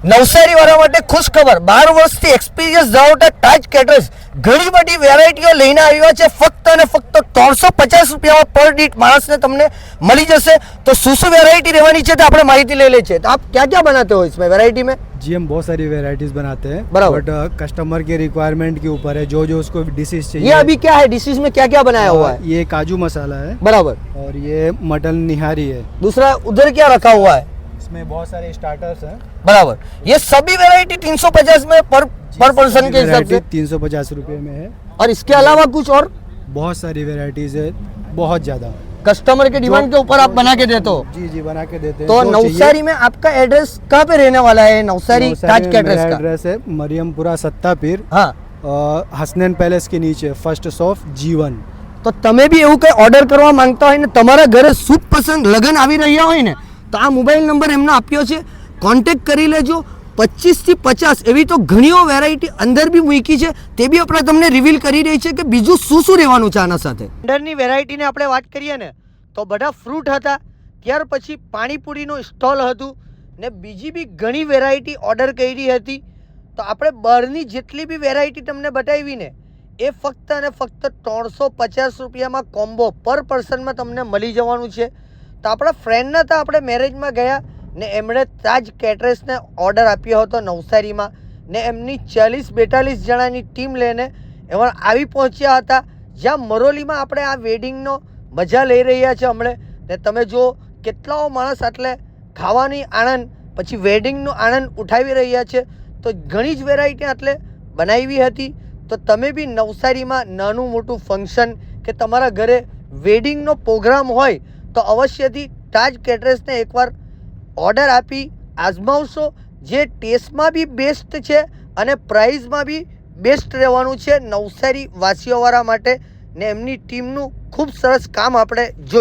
નવસારી વાળા માટે ખુશ ખબર, 12 વર્ષથી એક્સપિરિયન્સ ધરાવતા તાજ કેટરર્સ ઘણી બધી વેરાયટીઓ લઈને આવ્યા છે. ફક્ત અને ફક્ત 350 રૂપિયામાં પર દીઠ માણસને તમને મળી જશે. તો શું શું વેરાयटी રહેવાની છે तो આપણે માહિતી ले लेते हैं. तो आप क्या क्या बनाते हो इसमें वेरायटी में? जी हम बहुत सारी वेराइटीज बनाते हैं, बराबर। बट कस्टमर के रिक्वायरमेंट के ऊपर है, जो जो उसको डिशेज चाहिए। ये अभी क्या है डिशेज में क्या क्या बनाया हुआ है? ये काजू मसाला है, बराबर, और ये मटन निहारी है। दूसरा उधर क्या रखा हुआ है? इसमें बहुत सारे स्टार्टर्स हैं। बराबर, ये सभी वेरायटी 350 में पर पर्सन के हिसाब से 350 रुपये में है। और इसके अलावा कुछ और बहुत सारी वेराइटीज है, बहुत ज्यादा। कस्टमर के डिमांड के ऊपर आप बना के देते हो? जी जी बना के देते हैं। तो जो नवसारी में आपका एड्रेस कहाँ पे रहने वाला है? नवसारी ताज कैटरर्स का एड्रेस है मरियमपुरा सत्तापीर, हाँ। हसनैन पैलेस के नीचे फर्स्ट शॉप G1। તો તમે બી એવું કંઈ ઓર્ડર કરવા માંગતા હોય ને તમારા ઘરે શુભ પ્રસંગ લગ્ન આવી રહ્યા હોય ને તો આ મોબાઈલ નંબર એમનો આપ્યો છે, કોન્ટેક્ટ કરી લેજો. 25 થી 50 એવી તો ઘણીઓ વેરાયટી અંદર બી મૂકી છે, તે બી આપણે તમને રિવીલ કરી રહી છે કે બીજું શું શું રહેવાનું છે આના સાથે. અંદરની વેરાયટીની આપણે વાત કરીએ ને તો બધા ફ્રૂટ હતા, ત્યાર પછી પાણીપુરીનું સ્ટોલ હતું ને બીજી બી ઘણી વેરાયટી ઓર્ડર કરી હતી. તો આપણે બહારની જેટલી બી વેરાયટી તમને બતાવી ને એ ફક્ત અને ફક્ત 350 રૂપિયામાં કોમ્બો પર પર્સનમાં તમને મળી જવાનું છે. તો આપણા ફ્રેન્ડના તો આપણે મેરેજમાં ગયા ને એમણે તાજ કેટરર્સને ઓર્ડર આપ્યો હતો નવસારીમાં ને એમની 40-42 જણાની ટીમ લઈને એમાં આવી પહોંચ્યા હતા, જ્યાં મરોલીમાં આપણે આ વેડિંગનો મજા લઈ રહ્યા છે હમણાં. ને તમે જો કેટલાઓ માણસ એટલે ખાવાની આનંદ પછી વેડિંગનો આનંદ ઉઠાવી રહ્યા છે. તો ઘણી જ વેરાયટી એટલે બનાવી હતી. તો તમે બી નવસારીમાં નાનું મોટું ફંક્શન કે તમારા ઘરે વેડિંગનો પ્રોગ્રામ હોય તો અવશ્યથી તાજ કેટરર્સને એકવાર ઓર્ડર આપી આઝમાવશો. જે ટેસ્ટમાં બી બેસ્ટ છે અને પ્રાઇઝમાં બી બેસ્ટ રહેવાનું છે નવસારી વાસીઓવાળા માટે. ને એમની ટીમનું ખૂબ સરસ કામ આપણે જોયું.